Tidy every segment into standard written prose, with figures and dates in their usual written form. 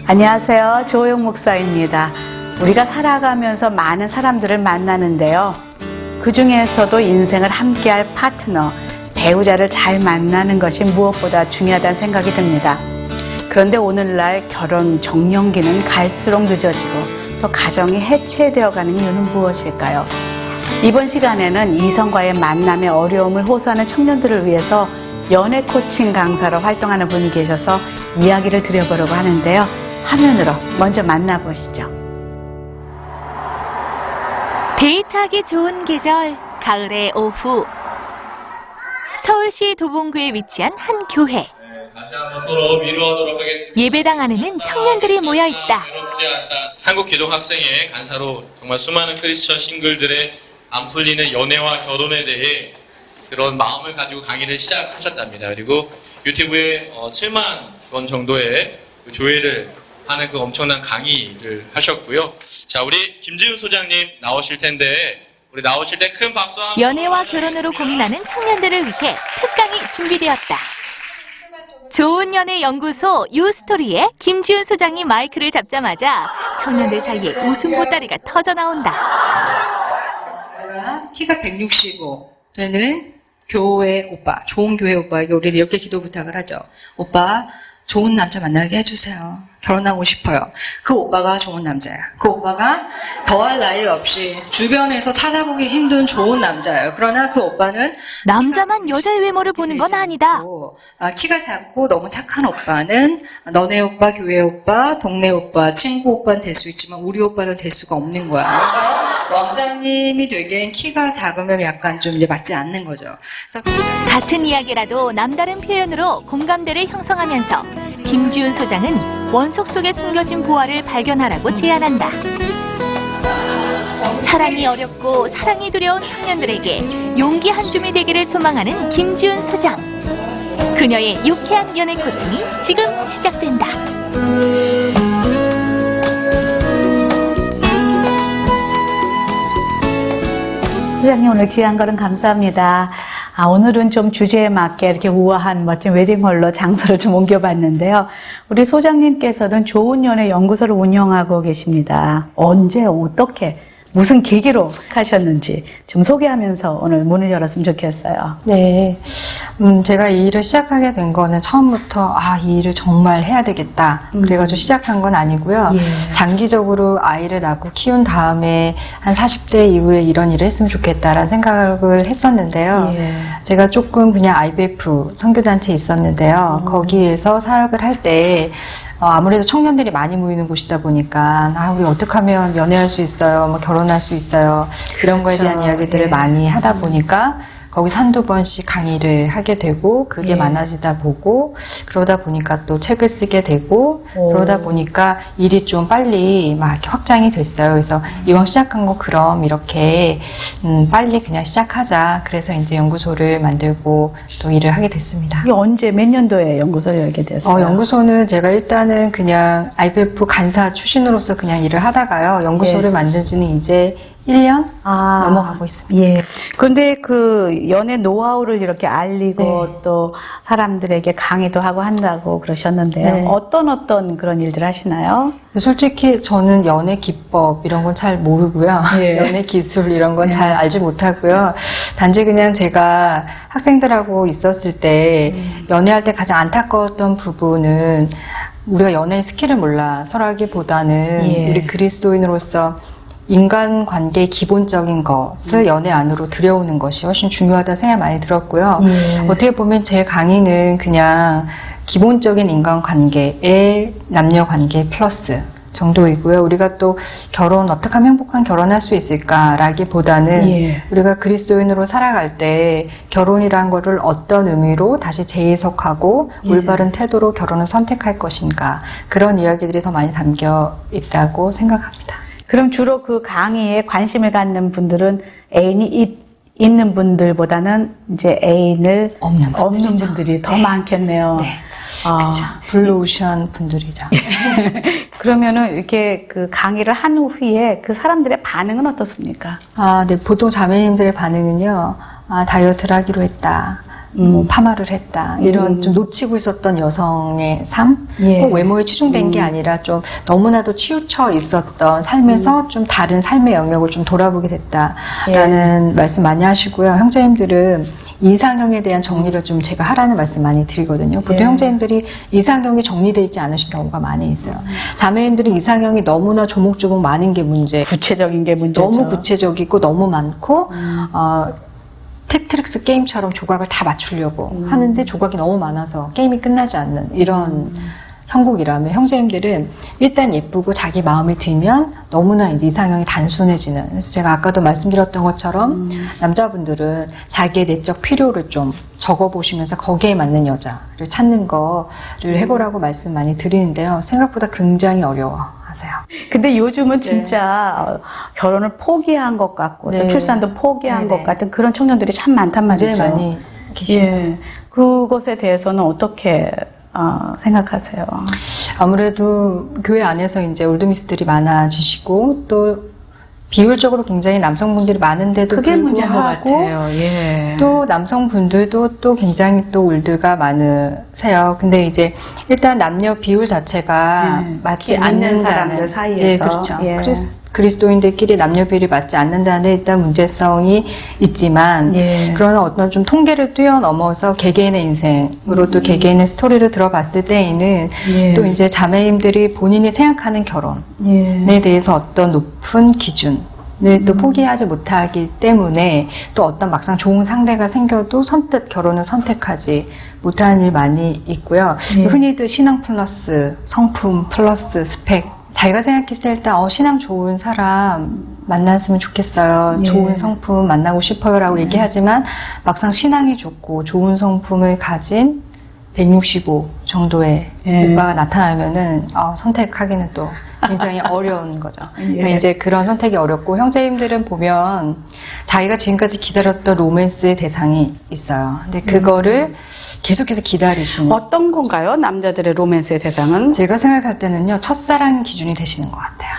안녕하세요. 조호영 목사입니다. 우리가 살아가면서 많은 사람들을 만나는데요. 그 중에서도 인생을 함께할 파트너, 배우자를 잘 만나는 것이 무엇보다 중요하다는 생각이 듭니다. 그런데 오늘날 결혼 정년기는 갈수록 늦어지고 또 가정이 해체되어가는 이유는 무엇일까요? 이번 시간에는 이성과의 만남의 어려움을 호소하는 청년들을 위해서 연애 코칭 강사로 활동하는 분이 계셔서 이야기를 드려보려고 하는데요. 화면으로 먼저 만나보시죠. 데이트하기 좋은 계절, 가을의 오후. 서울시 도봉구에 위치한 한 교회. 다시 한번 서로 위로하도록 하겠습니다. 예배당 안에는 청년들이 모여 있다. 한국 기독학생회 간사로 정말 수많은 크리스천 싱글들의 안 풀리는 연애와 결혼에 대해 그런 마음을 가지고 강의를 시작하셨답니다. 그리고 유튜브에 7만 건 정도의 그 조회를 하는 그 엄청난 강의를 하셨고요. 자, 우리 김지훈 소장님 나오실 텐데 우리 나오실 때 큰 박수 한번. 연애와 결혼으로 고민하는 청년들을 위해 특강이 준비되었다. 좋은 연애 연구소 유스토리에 김지훈 소장이 마이크를 잡자마자 청년들 사이에 웃음 보따리가 터져 나온다. 내가 키가 165 되는 교회 오빠, 좋은 교회 오빠에게 우리는 이렇게 기도 부탁을 하죠. 오빠, 좋은 남자 만나게 해주세요. 결혼하고 싶어요. 그 오빠가 좋은 남자야. 그 오빠가 더할 나위 없이 주변에서 찾아보기 힘든 좋은 남자예요. 그러나 그 오빠는 남자만 여자의 외모를 보는 건 아니다. 키가 작고 너무 착한 오빠는 너네 오빠, 교회 오빠, 동네 오빠, 친구 오빠는 될 수 있지만 우리 오빠는 될 수가 없는 거야. 왕자님이 되기엔 키가 작으면 약간 좀 이제 맞지 않는 거죠. 같은 이야기라도 남다른 표현으로 공감대를 형성하면서 김지훈 소장은 원석 속에 숨겨진 보화를 발견하라고 제안한다. 사랑이 어렵고 사랑이 두려운 청년들에게 용기 한 줌이 되기를 소망하는 김지훈 소장. 그녀의 유쾌한 연애 코칭이 지금 시작된다. 소장님 오늘 귀한 걸음 감사합니다. 오늘은 좀 주제에 맞게 이렇게 우아한 멋진 웨딩홀로 장소를 좀 옮겨봤는데요. 우리 소장님께서는 좋은 연애 연구소를 운영하고 계십니다. 언제, 어떻게, 무슨 계기로 하셨는지 좀 소개하면서 오늘 문을 열었으면 좋겠어요. 네, 제가 이 일을 시작하게 된 거는 처음부터 이 일을 정말 해야 되겠다. 그래가지고 시작한 건 아니고요. 예. 장기적으로 아이를 낳고 키운 다음에 한 40대 이후에 이런 일을 했으면 좋겠다라는 생각을 했었는데요. 예. 제가 조금 그냥 IVF 선교단체에 있었는데요. 거기에서 사역을 할 때 아무래도 청년들이 많이 모이는 곳이다 보니까 우리 어떻게 하면 연애할 수 있어요, 뭐 결혼할 수 있어요, 그런 거에 대한 이야기들을 많이 하다 보니까 거기서 한두 번씩 강의를 하게 되고 그게 많아지다 보고 그러다 보니까 또 책을 쓰게 되고 그러다 보니까 일이 좀 빨리 막 이렇게 확장이 됐어요. 그래서 이왕 시작한 거 그럼 이렇게 빨리 그냥 시작하자. 그래서 이제 연구소를 만들고 또 일을 하게 됐습니다. 이게 언제 몇 년도에 연구소를 열게 되었어요? 연구소는 제가 일단은 그냥 IVF 간사 출신으로서 그냥 일을 하다가요. 연구소를 만든 지는 이제 1년 넘어가고 있습니다. 예. 그런데 그 연애 노하우를 이렇게 알리고 또 사람들에게 강의도 하고 한다고 그러셨는데요. 어떤 그런 일들 하시나요? 솔직히 저는 연애 기법 이런 건 잘 모르고요. 연애 기술 이런 건 잘 알지 못하고요. 단지 그냥 제가 학생들하고 있었을 때 연애할 때 가장 안타까웠던 부분은 우리가 연애의 스킬을 몰라서라기보다는 우리 그리스도인으로서 인간관계의 기본적인 것을 연애 안으로 들여오는 것이 훨씬 중요하다 생각이 많이 들었고요. 어떻게 보면 제 강의는 그냥 기본적인 인간관계의 남녀관계 플러스 정도이고요. 우리가 또 결혼 어떻게 하면 행복한 결혼할 수 있을까라기보다는 예. 우리가 그리스도인으로 살아갈 때 결혼이란 거를 어떤 의미로 다시 재해석하고 예. 올바른 태도로 결혼을 선택할 것인가 그런 이야기들이 더 많이 담겨 있다고 생각합니다. 그럼 주로 그 강의에 관심을 갖는 분들은 애인이 있는 분들보다는 이제 애인을 없는 분들이죠. 분들이 더 네. 많겠네요. 네. 아, 그렇죠. 블루오션 분들이죠. 그러면은 이렇게 그 강의를 한 후에 그 사람들의 반응은 어떻습니까? 네. 보통 자매님들의 반응은요. 다이어트를 하기로 했다. 뭐 파마를 했다. 이런 좀 놓치고 있었던 여성의 삶, 예. 꼭 외모에 치중된 게 아니라 좀 너무나도 치우쳐 있었던 삶에서 좀 다른 삶의 영역을 좀 돌아보게 됐다라는 말씀 많이 하시고요. 형제님들은 이상형에 대한 정리를 좀 제가 하라는 말씀 많이 드리거든요. 보통 예. 형제님들이 이상형이 정리되어 있지 않으신 경우가 많이 있어요. 자매님들은 이상형이 너무나 조목조목 많은 게 문제. 구체적인 게 문제죠. 너무 구체적이고 너무 많고 테트릭스 게임처럼 조각을 다 맞추려고 하는데 조각이 너무 많아서 게임이 끝나지 않는 이런 형국이라면 형제님들은 일단 예쁘고 자기 마음에 들면 너무나 이제 이상형이 단순해지는. 그래서 제가 아까도 말씀드렸던 것처럼 남자분들은 자기의 내적 필요를 좀 적어보시면서 거기에 맞는 여자를 찾는 거를 해보라고 말씀 많이 드리는데요. 생각보다 굉장히 어려워하세요. 근데 요즘은 진짜 결혼을 포기한 것 같고 또 네. 출산도 포기한 네네. 것 같은 그런 청년들이 참 많단 말이죠. 굉장히 많이 계시죠. 예. 그것에 대해서는 어떻게 생각하세요? 아무래도 교회 안에서 이제 올드미스들이 많아지시고 또 비율적으로 굉장히 남성분들이 많은데도 그게 문제인 것 불구하고 같아요. 예. 또 남성분들도 또 굉장히 또 올드가 많으세요. 근데 이제 일단 남녀 비율 자체가 맞지 믿는 않는다는 사람들 사이에서. 예, 그렇죠. 예. 그리스도인들끼리 남녀 비율이 맞지 않는다는 일단 문제성이 있지만 예. 그러나 어떤 좀 통계를 뛰어넘어서 개개인의 인생으로 또 개개인의 스토리를 들어봤을 때에는 예. 또 이제 자매님들이 본인이 생각하는 결혼에 예. 대해서 어떤 높은 기준을 또 포기하지 못하기 때문에 또 어떤 막상 좋은 상대가 생겨도 선뜻 결혼을 선택하지 못하는 일 많이 있고요. 예. 흔히들 신앙 플러스 성품 플러스 스펙 자기가 생각했을 때 신앙 좋은 사람 만났으면 좋겠어요. 예. 좋은 성품 만나고 싶어요라고 얘기하지만 막상 신앙이 좋고 좋은 성품을 가진 165 정도의 예. 오빠가 나타나면은 선택하기는 또 굉장히 어려운 거죠. 그러니까 예. 이제 그런 선택이 어렵고 형제님들은 보면 자기가 지금까지 기다렸던 로맨스의 대상이 있어요. 근데 그거를 계속해서 기다리시는 어떤 건가요? 남자들의 로맨스의 대상은? 제가 생각할 때는요, 첫사랑 기준이 되시는 것 같아요.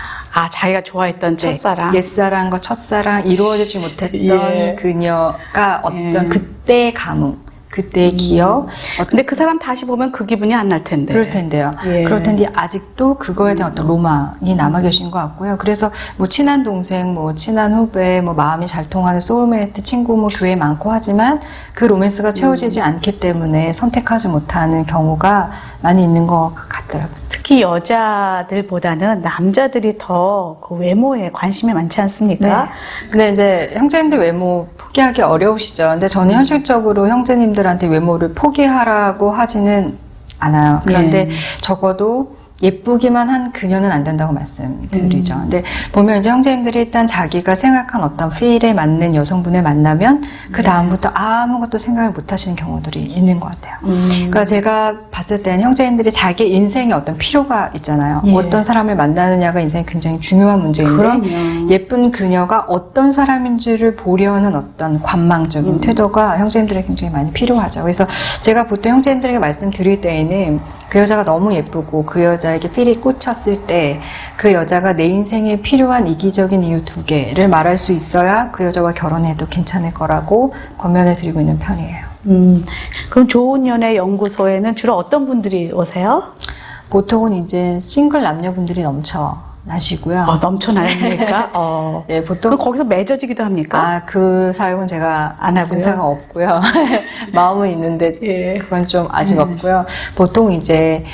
자기가 좋아했던 첫사랑. 네, 옛사랑과 첫사랑, 이루어지지 못했던 예. 그녀가 어떤 예. 그때의 감흥, 그때의 기억. 근데 그 사람 다시 보면 그 기분이 안 날 텐데. 그럴 텐데요. 예. 그럴 텐데 아직도 그거에 대한 어떤 로망이 남아 계신 것 같고요. 그래서 뭐 친한 동생, 뭐 친한 후배, 뭐 마음이 잘 통하는 소울메이트 친구 뭐 교회에 많고 하지만 그 로맨스가 채워지지 않기 때문에 선택하지 못하는 경우가 많이 있는 것 같더라고요. 특히 여자들보다는 남자들이 더 그 외모에 관심이 많지 않습니까? 네. 근데 이제 형제님들 외모 포기하기 어려우시죠. 근데 저는 현실적으로 형제님들한테 외모를 포기하라고 하지는 않아요. 그런데 예. 적어도 예쁘기만 한 그녀는 안 된다고 말씀드리죠. 근데 보면 이제 형제님들이 일단 자기가 생각한 어떤 필에 맞는 여성분을 만나면 그 다음부터 아무것도 생각을 못 하시는 경우들이 있는 것 같아요. 그러니까 제가 봤을 때는 형제님들이 자기 인생에 어떤 필요가 있잖아요. 예. 어떤 사람을 만나느냐가 인생에 굉장히 중요한 문제인데 그럼요. 예쁜 그녀가 어떤 사람인지를 보려는 어떤 관망적인 태도가 형제님들에게 굉장히 많이 필요하죠. 그래서 제가 보통 형제님들에게 말씀드릴 때에는 그 여자가 너무 예쁘고 그 여자에게 필이 꽂혔을 때 그 여자가 내 인생에 필요한 이기적인 이유 2개를 말할 수 있어야 그 여자와 결혼해도 괜찮을 거라고 권면을 드리고 있는 편이에요. 그럼 좋은 연애 연구소에는 주로 어떤 분들이 오세요? 보통은 이제 싱글 남녀분들이 넘쳐나시고요. 넘쳐납니까? 예, 보통 그럼 거기서 맺어지기도 합니까? 그 사역은 제가 안 하고요? 근사가 없고요. 마음은 있는데 예. 그건 좀 아직 없고요. 보통 이제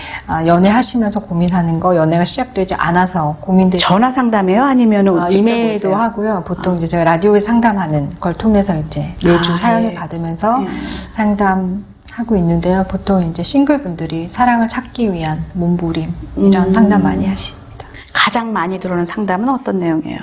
연애하시면서 고민하는 거, 연애가 시작되지 않아서 고민되지 전화 상담해요? 아니면 이메일도 하고요. 보통 이제 제가 라디오에 상담하는 걸 통해서 이제 매주 사연을 예. 받으면서 예. 상담하고 있는데요. 보통 이제 싱글 분들이 사랑을 찾기 위한 몸부림 이런 상담 많이 하십니다. 가장 많이 들어오는 상담은 어떤 내용이에요?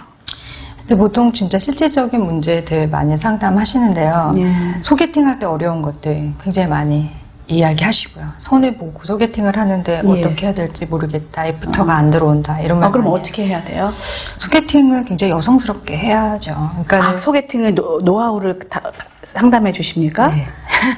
근데 보통 진짜 실질적인 문제들 많이 상담하시는데요. 예. 소개팅 할 때 어려운 것들 굉장히 많이 이야기하시고요. 손해보고 소개팅을 하는데 예. 어떻게 해야 될지 모르겠다. 애프터가 안 들어온다. 이런 말 그럼 많이 어떻게 해야 돼요? 소개팅을 굉장히 여성스럽게 해야죠. 그러니까 소개팅의 노하우를 상담해 주십니까? 네.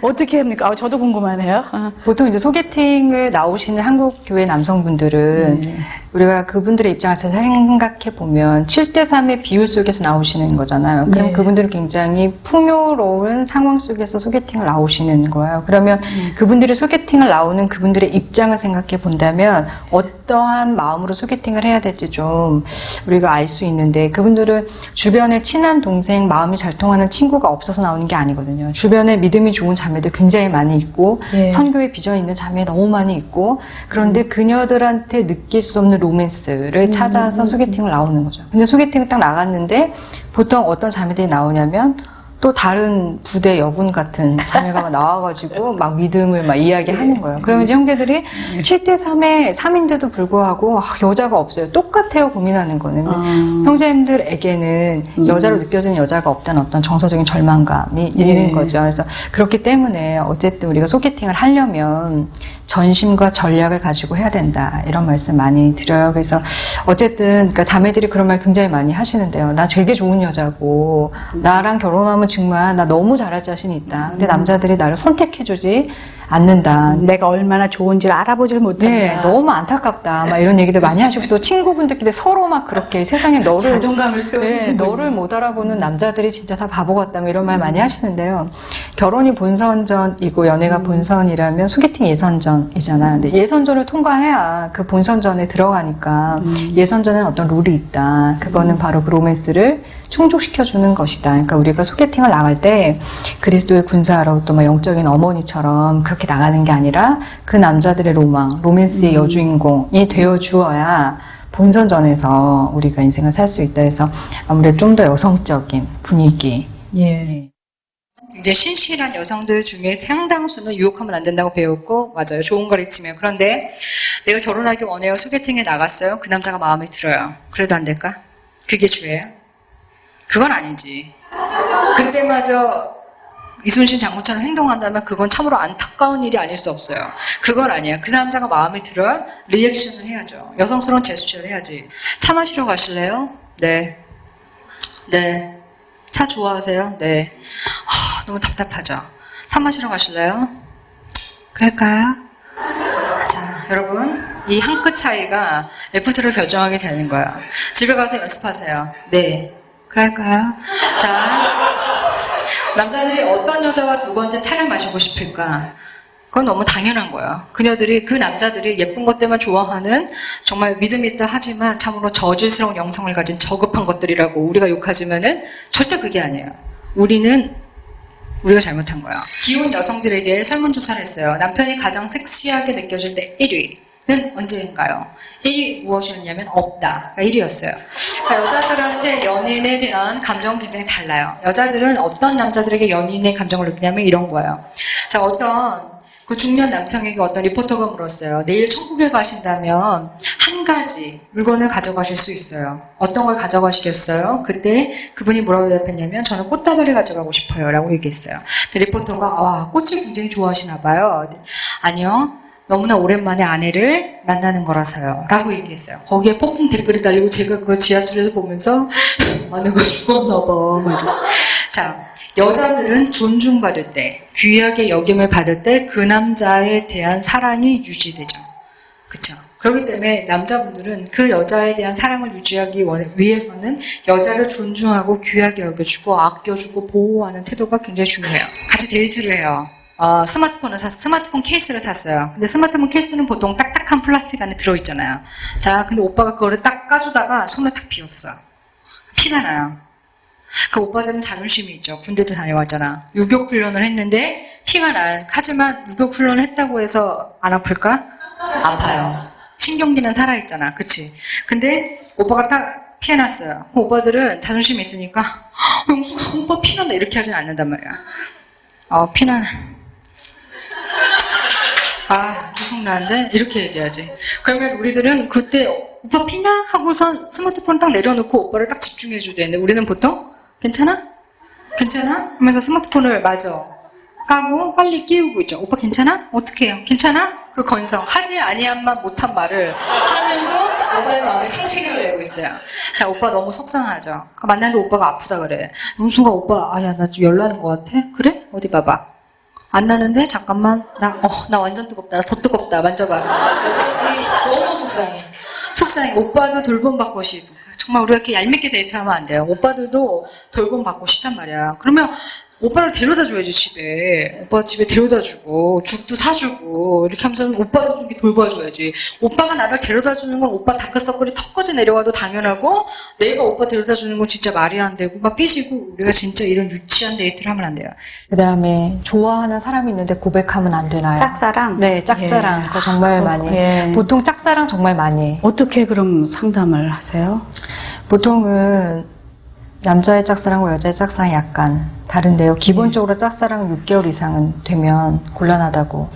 어떻게 합니까? 저도 궁금하네요. 보통 이제 소개팅을 나오시는 한국 교회 남성분들은 우리가 그분들의 입장을 잘 생각해 보면 7대3의 비율 속에서 나오시는 거잖아요. 그럼 네. 그분들은 굉장히 풍요로운 상황 속에서 소개팅을 나오시는 거예요. 그러면 그분들이 소개팅을 나오는 그분들의 입장을 생각해 본다면 어떠한 마음으로 소개팅을 해야 될지 좀 우리가 알 수 있는데, 그분들은 주변에 친한 동생, 마음이 잘 통하는 친구가 없어서 나오는 게 아니거든요. 주변에 믿음이 좋은 자매들 굉장히 많이 있고 예. 선교에 비전이 있는 자매 너무 많이 있고, 그런데 그녀들한테 느낄 수 없는 로맨스를 찾아서 소개팅을 나오는 거죠. 근데 소개팅을 딱 나갔는데 보통 어떤 자매들이 나오냐면 또 다른 부대 여군 같은 자매가 나와가지고 막 믿음을 막 이야기하는 거예요. 그러면 이제 형제들이 7대3의 3인데도 불구하고 여자가 없어요. 똑같아요, 고민하는 거는. 형제님들에게는 여자로 느껴지는 여자가 없다는 어떤 정서적인 절망감이 있는 거죠. 그래서 그렇기 때문에 어쨌든 우리가 소개팅을 하려면 전심과 전략을 가지고 해야 된다, 이런 말씀 많이 드려요. 그래서 어쨌든 그러니까 자매들이 그런 말 굉장히 많이 하시는데요. 나 되게 좋은 여자고 나랑 결혼하면 정말 나 너무 잘할 자신이 있다. 근데 남자들이 나를 선택해주지 않는다. 내가 얼마나 좋은지를 알아보질 못한다. 네, 너무 안타깝다. 막 이런 얘기들 많이 하시고, 또 친구분들끼리 서로 막 그렇게 세상에 너를 자존감을 세우는 네, 너를 못 알아보는 남자들이 진짜 다 바보 같다. 뭐 이런 말 많이 하시는데요. 결혼이 본선전이고 연애가 본선이라면 소개팅 예선전이잖아요. 근데 예선전을 통과해야 그 본선전에 들어가니까 예선전에는 어떤 룰이 있다. 그거는 바로 그 로맨스를 충족시켜주는 것이다. 그러니까 우리가 소개팅을 나갈 때 그리스도의 군사로 또 막 영적인 어머니처럼 그렇게 나가는 게 아니라 그 남자들의 로망, 로맨스의 여주인공이 되어 주어야 본선전에서 우리가 인생을 살 수 있다 해서 아무래도 좀 더 여성적인 분위기. 예. 이제 신실한 여성들 중에 상당수는 유혹하면 안 된다고 배웠고, 맞아요. 좋은 가르침이에요. 그런데 내가 결혼하기 원해요. 소개팅에 나갔어요. 그 남자가 마음에 들어요. 그래도 안 될까? 그게 주예요? 그건 아니지. 그때마저 이순신 장군처럼 행동한다면 그건 참으로 안타까운 일이 아닐 수 없어요. 그건 아니야. 그 남자가 마음에 들어야 리액션을 해야죠. 여성스러운 제스처를 해야지. 차 마시러 가실래요? 네. 네. 차 좋아하세요? 네. 너무 답답하죠. 차 마시러 가실래요? 그럴까요? 자, 여러분, 이 한 끗 차이가 애프터를 결정하게 되는 거예요. 집에 가서 연습하세요. 네. 그럴까요? 자, 남자들이 어떤 여자와 두 번째 차를 마시고 싶을까? 그건 너무 당연한 거예요. 그녀들이, 그 남자들이 예쁜 것 때문에 좋아하는 정말 믿음 있다 하지만 참으로 저질스러운 영성을 가진 저급한 것들이라고 우리가 욕하지만은 절대 그게 아니에요. 우리가 잘못한 거예요. 기혼 여성들에게 설문조사를 했어요. 남편이 가장 섹시하게 느껴질 때 1위는 언제인가요? 1위 무엇이었냐면 없다. 1위였어요. 그러니까 여자들한테 연인에 대한 감정은 굉장히 달라요. 여자들은 어떤 남자들에게 연인의 감정을 느끼냐면 이런 거예요. 자, 어떤 그 중년 남성에게 어떤 리포터가 물었어요. 내일 천국에 가신다면 한 가지 물건을 가져가실 수 있어요. 어떤 걸 가져가시겠어요? 그때 그분이 뭐라고 대답했냐면 저는 꽃다발을 가져가고 싶어요 라고 얘기했어요. 근데 리포터가 꽃을 굉장히 좋아하시나 봐요. 아니요. 너무나 오랜만에 아내를 만나는 거라서요 라고 얘기했어요. 거기에 폭풍 댓글이 달리고 제가 그걸 지하철에서 보면서 아내가 죽었나 봐. 자, 여자들은 존중받을 때, 귀하게 여김을 받을 때 그 남자에 대한 사랑이 유지되죠. 그쵸? 그렇기 때문에 남자분들은 그 여자에 대한 사랑을 유지하기 위해서는 여자를 존중하고 귀하게 여겨주고 아껴주고 보호하는 태도가 굉장히 중요해요. 같이 데이트를 해요. 스마트폰 케이스를 샀어요. 근데 스마트폰 케이스는 보통 딱딱한 플라스틱 안에 들어있잖아요. 자, 근데 오빠가 그거를 딱 까주다가 손을 탁 비웠어. 피가 나요. 그 오빠들은 자존심이 있죠. 군대도 다녀왔잖아. 유격훈련을 했는데 피가 나요. 하지만 유격훈련을 했다고 해서 안 아플까? 아파요. 신경기는 살아있잖아. 그치? 근데 오빠가 딱 피해놨어요. 그 오빠들은 자존심이 있으니까 영숙아 오빠 피난다 이렇게 하진 않는단 말이야. 피나네. 들쑥나는데 이렇게 얘기하지. 그러면 우리들은 그때 오빠 피나? 하고선 스마트폰 딱 내려놓고 오빠를 딱 집중해줘야 되는데 우리는 보통 괜찮아? 괜찮아? 하면서 스마트폰을 마저 까고 빨리 끼우고 있죠. 오빠 괜찮아? 어떻게 해요? 괜찮아? 그 건성, 하지 아니한만 못한 말을 하면서 오빠의 마음에 상실을 내고 있어요. 자, 오빠 너무 속상하죠. 만났는데 오빠가 아프다 그래. 어느 순간 오빠, 야, 나 좀 열나는 것 같아? 그래? 어디 봐봐. 안 나는데? 잠깐만. 나 완전 뜨겁다. 더 뜨겁다. 만져봐. 오빠들이 너무 속상해. 속상해. 오빠도 돌봄받고 싶고. 정말 우리가 이렇게 얄밉게 데이트하면 안 돼요. 오빠들도 돌봄받고 싶단 말이야. 그러면 오빠를 데려다 줘야지, 집에. 오빠 집에 데려다 주고, 죽도 사주고, 이렇게 하면서 오빠도 좀 이렇게 돌봐줘야지. 오빠가 나를 데려다 주는 건 오빠 다크서클이 턱까지 내려와도 당연하고, 내가 오빠 데려다 주는 건 진짜 말이 안 되고, 막 삐지고, 우리가 진짜 이런 유치한 데이트를 하면 안 돼요. 그 다음에, 좋아하는 사람이 있는데 고백하면 안 되나요? 짝사랑? 네, 짝사랑. 예. 그거 정말 많이. 예. 보통 짝사랑 정말 많이 해요. 어떻게 그럼 상담을 하세요? 보통은 남자의 짝사랑과 여자의 짝사랑이 약간 다른데요. 기본적으로 짝사랑은 6개월 이상은 되면 곤란하다고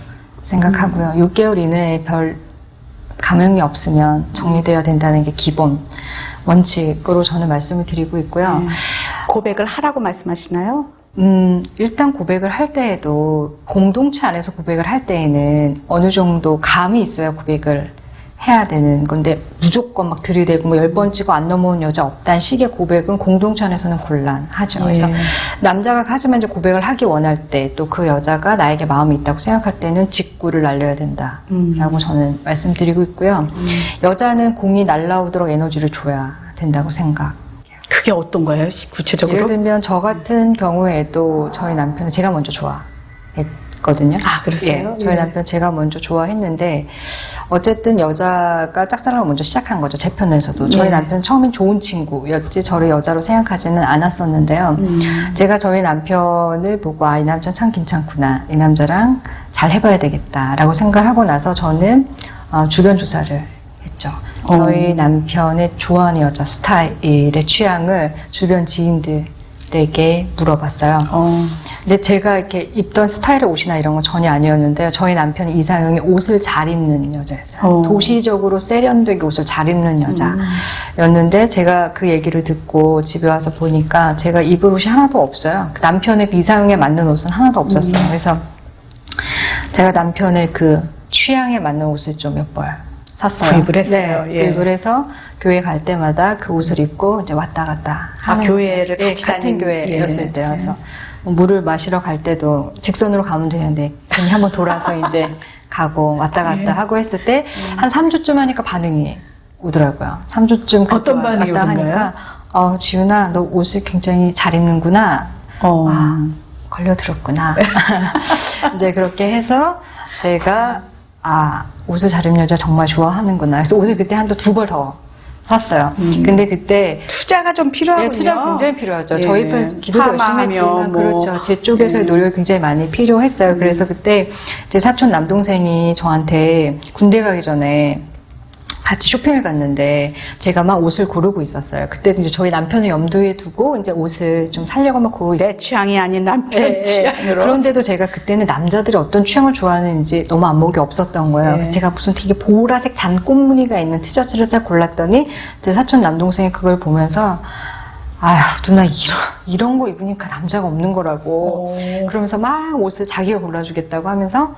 생각하고요. 6개월 이내에 별 감흥이 없으면 정리되어야 된다는 게 기본 원칙으로 저는 말씀을 드리고 있고요. 고백을 하라고 말씀하시나요? 일단 고백을 할 때에도 공동체 안에서 고백을 할 때에는 어느 정도 감이 있어야 고백을 해야 되는 건데 무조건 막 들이대고 뭐 10번 치고 안 넘어온 여자 없다는 식의 고백은 공동체 안에서는 곤란하죠. 그래서 남자가 하지만 이제 고백을 하기 원할 때 또 그 여자가 나에게 마음이 있다고 생각할 때는 직구를 날려야 된다라고 저는 말씀드리고 있고요. 여자는 공이 날라오도록 에너지를 줘야 된다고 생각. 그게 어떤 거예요? 구체적으로? 예를 들면 저 같은 경우에도 저희 남편은 제가 먼저 좋아했거든요. 아, 그러세요? 예, 저희 남편 제가 먼저 좋아했는데 어쨌든 여자가 짝사랑을 먼저 시작한 거죠. 제 편에서도. 저희 남편은 처음엔 좋은 친구였지 저를 여자로 생각하지는 않았었는데요. 제가 저희 남편을 보고 이 남자 참 괜찮구나. 이 남자랑 잘 해봐야 되겠다라고 생각을 하고 나서 저는 주변 조사를 했죠. 저희 남편의 좋아하는 여자 스타일의 취향을 주변 지인들에게 물어봤어요. 근데 제가 이렇게 입던 스타일의 옷이나 이런 건 전혀 아니었는데요. 저희 남편이 이상형이 옷을 잘 입는 여자였어요. 도시적으로 세련되게 옷을 잘 입는 여자였는데 제가 그 얘기를 듣고 집에 와서 보니까 제가 입을 옷이 하나도 없어요. 남편의 그 이상형에 맞는 옷은 하나도 없었어요. 그래서 제가 남편의 그 취향에 맞는 옷을 좀 몇 벌 샀어요. 구입을 했어요. 네, 예. 구입을 해서 교회 갈 때마다 그 옷을 입고 이제 왔다 갔다 하는 교회를 거죠. 예, 같이 같은 다니는, 교회였을 예. 때요. 그래서 물을 마시러 갈 때도 직선으로 가면 되는데 그냥 한번 돌아서 이제 가고 왔다 갔다 하고 했을 때 한 3주쯤 하니까 반응이 오더라고요. 3주쯤 어떤 반응이 갔다 하니까 지훈아 너 옷을 굉장히 잘 입는구나. 걸려들었구나. 이제 그렇게 해서 제가 옷을 잘 입는 여자 정말 좋아하는구나. 그래서 옷을 그때 한도 2벌 더 샀어요. 근데 그때 투자가 좀 필요하군요. 네, 투자가 굉장히 필요하죠. 예. 저희 편 기도도 열심히 파마하며 했지만 뭐. 그렇죠. 제 쪽에서의 노력이 굉장히 많이 필요했어요. 그래서 그때 제 사촌 남동생이 저한테 군대 가기 전에 같이 쇼핑을 갔는데 제가 막 옷을 고르고 있었어요. 그때 이제 저희 남편을 염두에 두고 이제 옷을 좀 살려고 막 고르고 내 취향이 아닌 남편 취향으로. 그런데도 제가 그때는 남자들이 어떤 취향을 좋아하는지 너무 안목이 없었던 거예요. 그래서 제가 무슨 되게 보라색 잔꽃무늬가 있는 티셔츠를 딱 골랐더니 제 사촌 남동생이 그걸 보면서 아휴 누나 이런 거 입으니까 남자가 없는 거라고 그러면서 막 옷을 자기가 골라주겠다고 하면서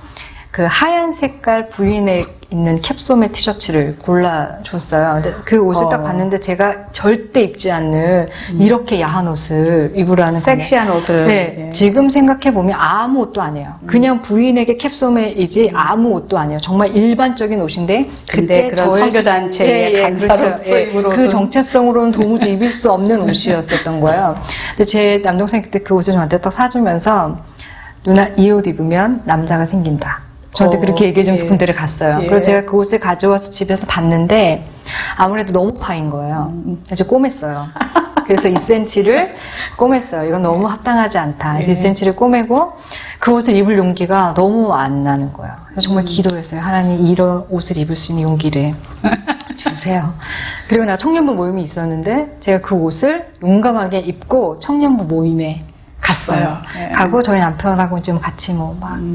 그 하얀 색깔 V넥 있는 캡소매 티셔츠를 골라줬어요. 근데 그 옷을 딱 봤는데 제가 절대 입지 않는 이렇게 야한 옷을 입으라는 섹시한 옷을. 네, 지금 생각해보면 아무 옷도 아니에요. 그냥 V넥의 캡소매이지 아무 옷도 아니에요. 정말 일반적인 옷인데 근데 그때 그런 선교단체의 간사로서 입을 그 옷은. 정체성으로는 도무지 입을 수 없는 옷이었었던 거예요. 근데 제 남동생이 그때 그 옷을 저한테 딱 사주면서 누나 이 옷 입으면 남자가 생긴다. 저한테 그렇게 얘기해주면서 군대를 갔어요. 그래서 제가 그 옷을 가져와서 집에서 봤는데 아무래도 너무 파인 거예요. 그래서 꼬맸어요. 그래서 2cm를 꼬맸어요. 이건 너무 합당하지 않다. 그래서 2cm를 꼬매고 그 옷을 입을 용기가 너무 안 나는 거예요. 그래서 정말 기도했어요. 하나님 이런 옷을 입을 수 있는 용기를 주세요. 그리고 나 청년부 모임이 있었는데 제가 그 옷을 용감하게 입고 청년부 모임에 갔어요. 네. 가고 저희 남편하고 좀 같이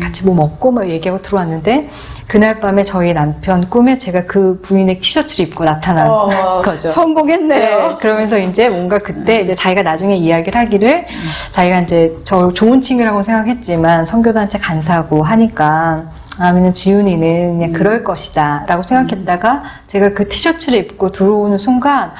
같이 뭐 먹고 뭐 얘기하고 들어왔는데 그날 밤에 저희 남편 꿈에 제가 그 부인의 티셔츠를 입고 나타난 거죠. 성공했네요. 네, 그러면서 이제 뭔가 그때 이제 자기가 나중에 이야기를 하기를 자기가 이제 저 좋은 친구라고 생각했지만 선교단체 간사고 하니까 그냥 지훈이는 그냥 그럴 것이다 라고 생각했다가 제가 그 티셔츠를 입고 들어오는 순간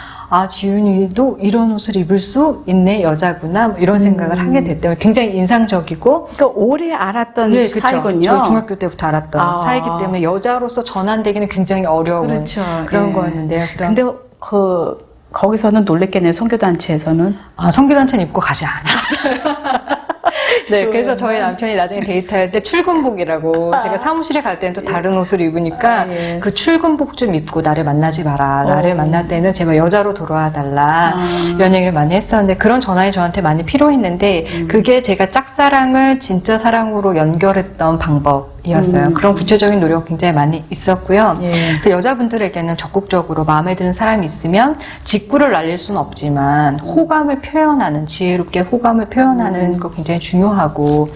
지훈이도 이런 옷을 입을 수 있네, 여자구나, 뭐 이런 생각을 하게 됐대요. 굉장히 인상적이고. 그러니까 오래 알았던 그쵸. 사이군요. 저 중학교 때부터 알았던 사이기 때문에 여자로서 전환되기는 굉장히 어려운 그렇죠. 그런 예. 거였는데요. 근데 거기서는 놀랬겠네요. 선교단체에서는. 선교단체는 입고 가지 않아. 네, 그래서 저희 남편이 나중에 데이트할 때 출근복이라고 제가 사무실에 갈 때는 또 다른 옷을 입으니까 예. 그 출근복 좀 입고 나를 만나지 마라. 나를 만날 때는 제발 여자로 돌아와 달라. 이런 얘기를 많이 했었는데 그런 전화에 저한테 많이 필요했는데 그게 제가 짝사랑을 진짜 사랑으로 연결했던 방법이었어요. 그런 구체적인 노력 굉장히 많이 있었고요. 예. 그 여자분들에게는 적극적으로 마음에 드는 사람이 있으면 직구를 날릴 수는 없지만 호감을 표현하는, 지혜롭게 호감을 표현하는 거 굉장히 중요하고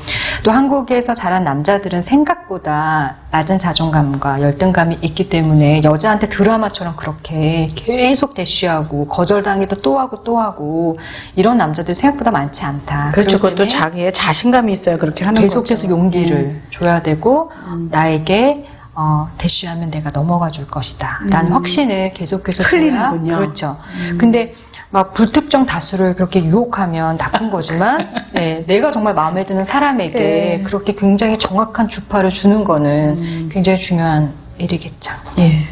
또 한국에서 자란 남자들은 생각보다 낮은 자존감과 열등감이 있기 때문에 여자한테 드라마처럼 그렇게 계속 대쉬하고 거절당해도 또 하고 또 하고 이런 남자들이 생각보다 많지 않다. 그렇죠. 그렇기 그것도 때문에 자기의 자신감이 있어야 그렇게 하는 계속해서 거죠. 용기를 줘야 되고 나에게 대쉬하면 내가 넘어가 줄 것이다 라는 확신을 계속해서 줘야 흘리는군요. 그렇죠. 근데 막 불특정 다수를 그렇게 유혹하면 나쁜 거지만 네, 내가 정말 마음에 드는 사람에게 네. 그렇게 굉장히 정확한 주파를 주는 거는 굉장히 중요한 일이겠죠. 예.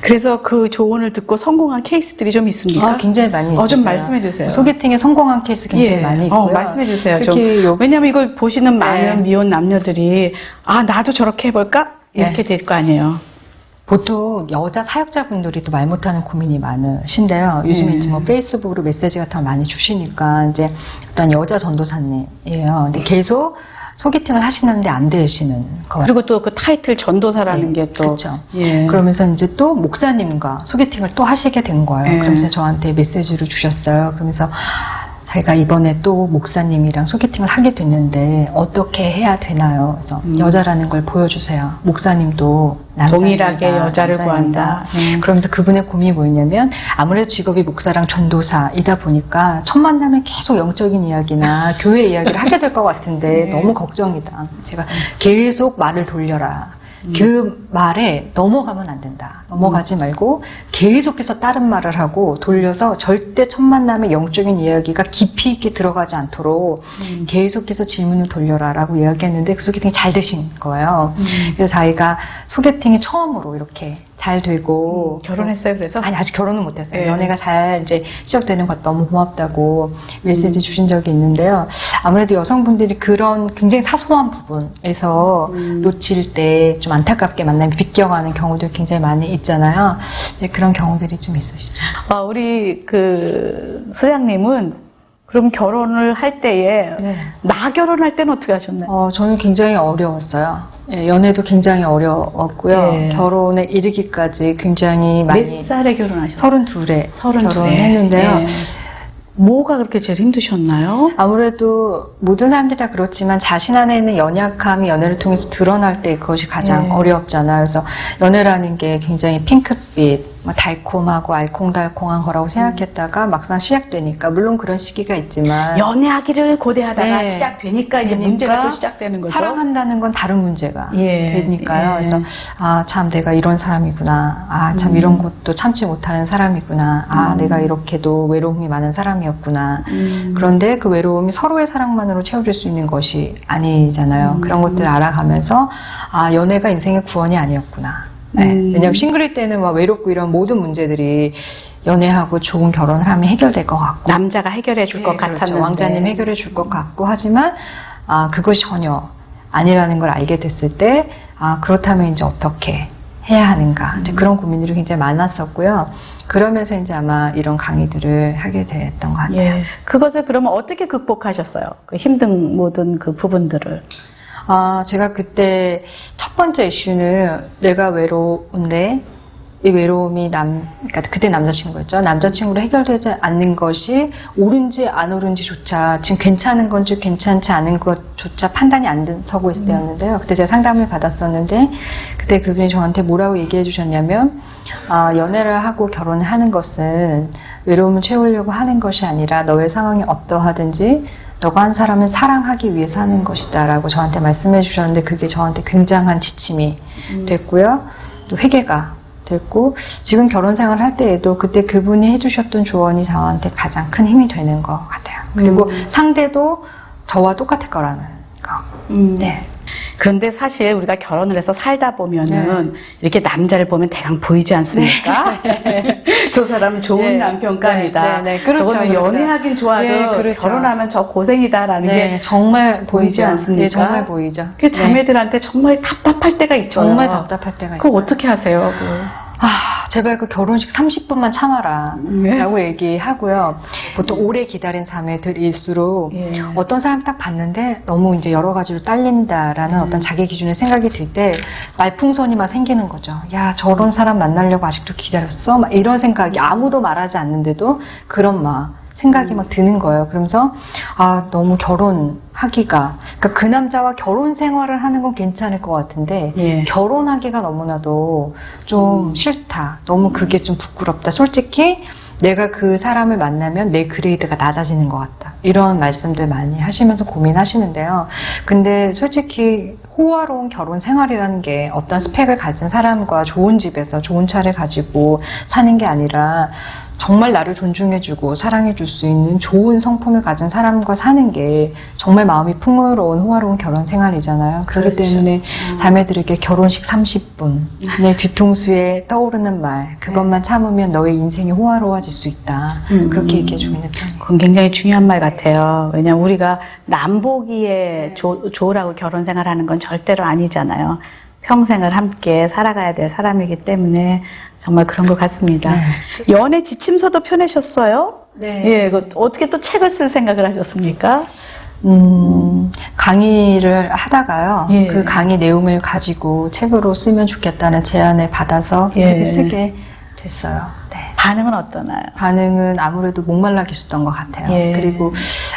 그래서 그 조언을 듣고 성공한 케이스들이 좀 있습니까? 굉장히 많이 있어요. 좀 말씀해 주세요. 소개팅에 성공한 케이스 굉장히 예. 많이 있고요. 말씀해 주세요. 특히 좀. 왜냐면 이걸 보시는 많은 네. 미혼 남녀들이 나도 저렇게 해볼까? 이렇게 될 거 아니에요. 보통 여자 사역자분들이 또 말 못하는 고민이 많으신데요. 요즘에 이제 뭐 페이스북으로 메시지 같은 걸 많이 주시니까 이제 어떤 여자 전도사님이에요. 근데 계속 소개팅을 하시는데 안 되시는 거예요. 그리고 또 그 타이틀 전도사라는 게 또. 그렇죠. 예. 그러면서 이제 또 목사님과 소개팅을 또 하시게 된 거예요. 예. 그러면서 저한테 메시지를 주셨어요. 그러면서 자기가 이번에 또 목사님이랑 소개팅을 하게 됐는데 어떻게 해야 되나요? 그래서 여자라는 걸 보여주세요. 목사님도 남자입니다. 동일하게 여자를 남자입니다. 구한다. 그러면서 그분의 고민이 뭐였냐면 아무래도 직업이 목사랑 전도사이다 보니까 첫 만나면 계속 영적인 이야기나 교회 이야기를 하게 될 것 같은데 너무 걱정이다. 제가 계속 말을 돌려라. 그 말에 넘어가면 안 된다. 넘어가지 말고 계속해서 다른 말을 하고 돌려서 절대 첫 만남에 영적인 이야기가 깊이 있게 들어가지 않도록 계속해서 질문을 돌려라 라고 이야기했는데 그 소개팅이 잘 되신 거예요. 그래서 자기가 소개팅이 처음으로 이렇게 잘 되고 결혼했어요, 그래서? 아니 아직 결혼은 못했어요. 예. 연애가 잘 이제 시작되는 것 너무 고맙다고 메시지 주신 적이 있는데요. 아무래도 여성분들이 그런 굉장히 사소한 부분에서 놓칠 때 좀 안타깝게 만남이 비껴가는 경우들 굉장히 많이 있잖아요. 이제 그런 경우들이 좀 있으시죠. 우리 그 소장님은 그럼 결혼을 할 때에 네. 나 결혼할 때는 어떻게 하셨나요? 저는 굉장히 어려웠어요. 예, 연애도 굉장히 어려웠고요. 예. 결혼에 이르기까지 굉장히 몇 많이 살에 결혼하셨어요? 32에 32. 결혼했는데요. 예. 뭐가 그렇게 제일 힘드셨나요? 아무래도 모든 사람들이 다 그렇지만 자신 안에 있는 연약함이 연애를 통해서 드러날 때 그것이 가장 네. 어렵잖아요. 그래서 연애라는 게 굉장히 핑크빛, 달콤하고 알콩달콩한 거라고 생각했다가 막상 시작되니까 물론 그런 시기가 있지만 연애하기를 고대하다가 네. 시작되니까 이제 그러니까 문제가 또 시작되는 거죠. 사랑한다는 건 다른 문제가 예. 되니까요. 예. 그래서 참 내가 이런 사람이구나. 참 이런 것도 참지 못하는 사람이구나. 내가 이렇게도 외로움이 많은 사람이었구나. 그런데 그 외로움이 서로의 사랑만으로 채워질 수 있는 것이 아니잖아요. 그런 것들을 알아가면서 연애가 인생의 구원이 아니었구나. 네. 왜냐하면 싱글일 때는 막 외롭고 이런 모든 문제들이 연애하고 좋은 결혼을 하면 해결될 것 같고 남자가 해결해 줄 것 네, 그렇죠. 같았는데 왕자님 해결해 줄 것 같고 하지만 그것이 전혀 아니라는 걸 알게 됐을 때 그렇다면 이제 어떻게 해야 하는가 이제 그런 고민들이 굉장히 많았었고요. 그러면서 이제 아마 이런 강의들을 하게 됐던 것 같아요. 예. 그것을 그러면 어떻게 극복하셨어요? 그 힘든 모든 그 부분들을. 제가 그때 첫 번째 이슈는 내가 외로운데 이 외로움이 그러니까 그때 남자친구였죠. 남자친구로 해결되지 않는 것이 옳은지 안 옳은지조차 지금 괜찮은 건지 괜찮지 않은 것조차 판단이 안 서고 있을 때였는데요. 그때 제가 상담을 받았었는데 그때 그분이 저한테 뭐라고 얘기해 주셨냐면 연애를 하고 결혼을 하는 것은 외로움을 채우려고 하는 것이 아니라 너의 상황이 어떠하든지 너가 한 사람을 사랑하기 위해서 하는 것이다 라고 저한테 말씀해 주셨는데 그게 저한테 굉장한 지침이 됐고요. 또 회개가 됐고 지금 결혼 생활 할 때에도 그때 그분이 해주셨던 조언이 저한테 가장 큰 힘이 되는 것 같아요. 그리고 상대도 저와 똑같을 거라는 거. 네. 그런데 사실 우리가 결혼을 해서 살다 보면은 이렇게 남자를 보면 대강 보이지 않습니까? 저 사람은 좋은 남편감이다. 그렇죠. 저거는 그렇죠. 연애하긴 좋아도 그렇죠. 결혼하면 저 고생이다라는 게 정말 보이지 보이죠. 않습니까? 네, 정말 보이죠. 그 자매들한테 정말 답답할 때가 있죠. 정말 답답할 때가 있어요. 그거 어떻게 하세요? 제발 그 결혼식 30분만 참아라 라고 얘기하고요. 보통 오래 기다린 자매들일수록 어떤 사람 딱 봤는데 너무 이제 여러 가지로 딸린다라는 어떤 자기 기준의 생각이 들 때 말풍선이 막 생기는 거죠. 야, 저런 사람 만나려고 아직도 기다렸어? 막 이런 생각이 아무도 말하지 않는데도 그런 생각이 막 드는 거예요. 그러면서 너무 결혼하기가 그러니까 그 남자와 결혼 생활을 하는 건 괜찮을 것 같은데 결혼하기가 너무나도 좀 싫다. 너무 그게 좀 부끄럽다. 솔직히 내가 그 사람을 만나면 내 그레이드가 낮아지는 것 같다. 이런 말씀들 많이 하시면서 고민하시는데요. 근데 솔직히 호화로운 결혼 생활이라는 게 어떤 스펙을 가진 사람과 좋은 집에서 좋은 차를 가지고 사는 게 아니라 정말 나를 존중해주고 사랑해줄 수 있는 좋은 성품을 가진 사람과 사는 게 정말 마음이 풍요로운 호화로운 결혼 생활이잖아요. 그렇기 때문에 자매들에게 결혼식 30분 내 뒤통수에 떠오르는 말 그것만 참으면 너의 인생이 호화로워질 수 있다. 그렇게 얘기해주고 있는 편이에요. 그건 굉장히 중요한 말 같아요. 왜냐하면 우리가 남보기에 좋으라고 결혼 생활하는 건 절대로 아니잖아요. 평생을 함께 살아가야 될 사람이기 때문에 정말 그런 것 같습니다. 연애 지침서도 펴내셨어요? 예, 어떻게 또 책을 쓸 생각을 하셨습니까? 강의를 하다가요. 그 강의 내용을 가지고 책으로 쓰면 좋겠다는 제안을 받아서 책을 쓰게 됐어요. 반응은 어떠나요? 반응은 아무래도 목말라 계셨던 것 같아요. 그리고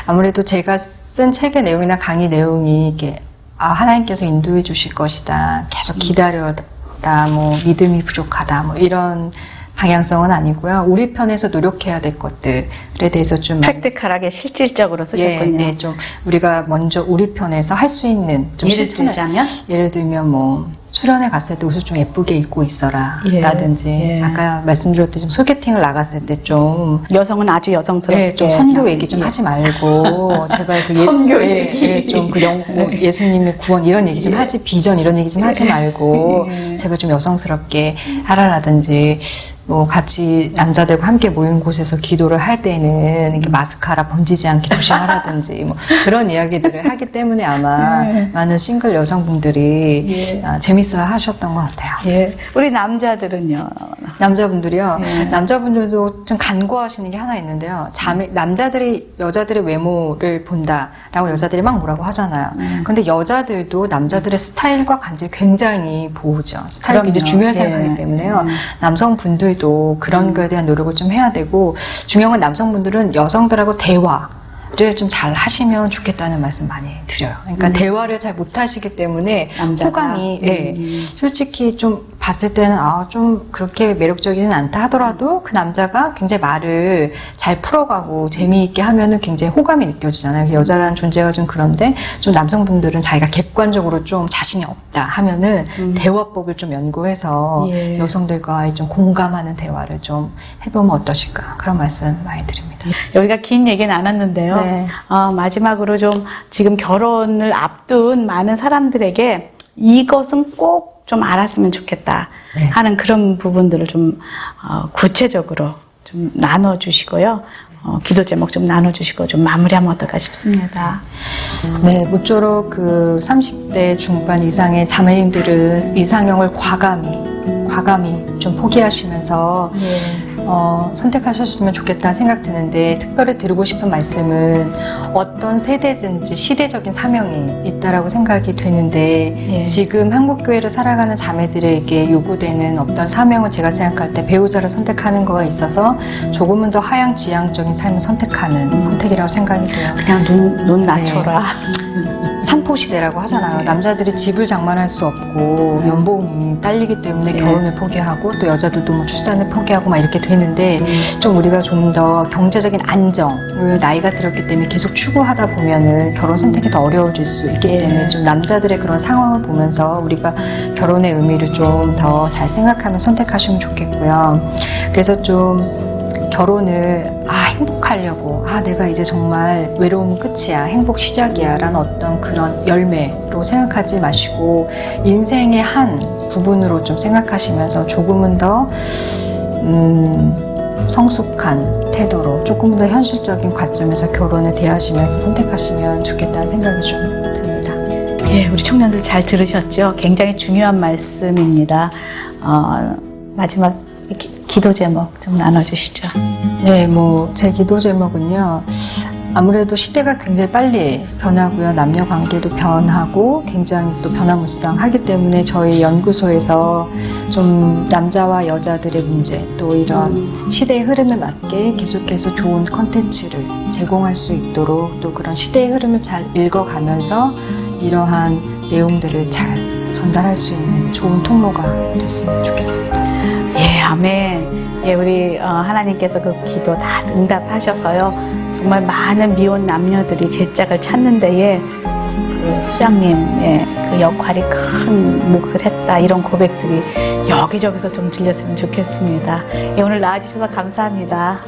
아무래도 제가 쓴 책의 내용이나 강의 내용이 이게 하나님께서 인도해 주실 것이다. 계속 기다려라. 믿음이 부족하다. 이런 방향성은 아니고요. 우리 편에서 노력해야 될 것들에 대해서 좀 획득하게 실질적으로 쓰셨군요. 좀 우리가 먼저 우리 편에서 할 수 있는 좀 예를 들자면? 예를 들면 수련회 갔을 때 옷을 좀 예쁘게 입고 있어라 라든지 아까 말씀드렸듯이 좀 소개팅을 나갔을 때 좀 여성은 아주 여성스럽게 좀 선교 얘기 좀 하지 말고 제발 그 선교 얘기 좀 그 예수님의 구원 이런 얘기 좀 하지 비전 이런 얘기 좀 하지 말고 제발 좀 여성스럽게 하라라든지 같이 남자들과 함께 모인 곳에서 기도를 할 때는 이렇게 마스카라 번지지 않게 조심하라든지 그런 이야기들을 하기 때문에 아마 많은 싱글 여성분들이 재밌어 하셨던 것 같아요. 우리 남자들은요? 남자분들이요? 남자분들도 좀 간과하시는 게 하나 있는데요. 남자들이 여자들의 외모를 본다라고 여자들이 막 뭐라고 하잖아요. 근데 여자들도 남자들의 스타일과 간질 굉장히 보죠. 스타일이 굉장히 중요한 생각하기 때문에요. 남성분들도 그런 거에 대한 노력을 좀 해야 되고 중요한 건 남성분들은 여성들하고 대화를 좀 잘 하시면 좋겠다는 말씀 많이 드려요. 그러니까 대화를 잘 못하시기 때문에 호감이 솔직히 좀 봤을 때는 좀 그렇게 매력적이진 않다 하더라도 그 남자가 굉장히 말을 잘 풀어가고 재미있게 하면은 굉장히 호감이 느껴지잖아요. 여자라는 존재가 좀 그런데 좀 남성분들은 자기가 객관적으로 좀 자신이 없다 하면은 대화법을 좀 연구해서 여성들과 좀 공감하는 대화를 좀 해보면 어떠실까 그런 말씀 많이 드립니다. 여기가 긴 얘기 나눴는데요. 마지막으로 좀 지금 결혼을 앞둔 많은 사람들에게 이것은 꼭 좀 알았으면 좋겠다 하는 그런 부분들을 좀 구체적으로 좀 나눠주시고요. 기도 제목 좀 나눠주시고 좀 마무리하면 어떨까 싶습니다. 모쪼록 그 30대 중반 이상의 자매님들은 이상형을 과감히 좀 포기하시면서 선택하셨으면 좋겠다는 생각 드는데, 특별히 드리고 싶은 말씀은 어떤 세대든지 시대적인 사명이 있다라고 생각이 되는데, 예. 지금 한국교회를 살아가는 자매들에게 요구되는 어떤 사명을 제가 생각할 때 배우자를 선택하는 거에 있어서 조금은 더 하향지향적인 삶을 선택하는 선택이라고 생각이 돼요. 그냥 눈 낮춰라. 산포시대라고 하잖아요. 네. 남자들이 집을 장만할 수 없고 연봉이 딸리기 때문에 네. 결혼을 포기하고, 또 여자들도 뭐 출산을 포기하고 막 이렇게 되는데, 좀 우리가 좀 더 경제적인 안정을 나이가 들었기 때문에 계속 추구하다 보면은 결혼 선택이 더 어려워질 수 있기 네. 때문에, 좀 남자들의 그런 상황을 보면서 우리가 결혼의 의미를 좀 더 잘 생각하면 선택하시면 좋겠고요. 그래서 좀 결혼을 행복하려고, 내가 이제 정말 외로움은 끝이야, 행복 시작이야 라는 어떤 그런 열매로 생각하지 마시고, 인생의 한 부분으로 좀 생각하시면서 조금은 더 성숙한 태도로, 조금 더 현실적인 관점에서 결혼을 대하시면서 선택하시면 좋겠다는 생각이 좀 듭니다. 예, 우리 청년들 잘 들으셨죠? 굉장히 중요한 말씀입니다. 마지막 기도 제목 좀 나눠주시죠. 네, 제 기도 제목은요, 아무래도 시대가 굉장히 빨리 변하고요, 남녀 관계도 변하고 굉장히 또 변화무쌍하기 때문에 저희 연구소에서 좀 남자와 여자들의 문제, 또 이런 시대의 흐름에 맞게 계속해서 좋은 컨텐츠를 제공할 수 있도록, 또 그런 시대의 흐름을 잘 읽어가면서 이러한 내용들을 잘 전달할 수 있는 좋은 통로가 됐으면 좋겠습니다. 예, 아멘. 예, 우리 하나님께서 그 기도 다 응답하셔서요, 정말 많은 미혼 남녀들이 제 짝을 찾는 데에 그 수장님의 그 역할이 큰 몫을 했다, 이런 고백들이 여기저기서 좀 들렸으면 좋겠습니다. 예, 오늘 나와주셔서 감사합니다.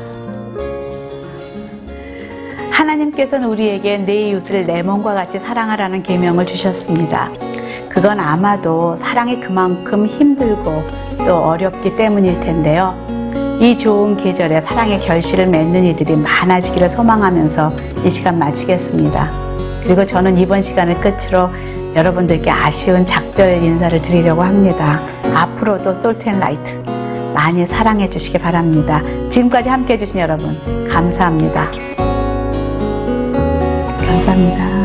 하나님께서는 우리에게 내 이웃을 내 몸과 같이 사랑하라는 계명을 주셨습니다. 그건 아마도 사랑이 그만큼 힘들고 또 어렵기 때문일 텐데요. 이 좋은 계절에 사랑의 결실을 맺는 이들이 많아지기를 소망하면서 이 시간 마치겠습니다. 그리고 저는 이번 시간을 끝으로 여러분들께 아쉬운 작별 인사를 드리려고 합니다. 앞으로도 솔트앤라이트 많이 사랑해 주시기 바랍니다. 지금까지 함께 해주신 여러분 감사합니다. 감사합니다.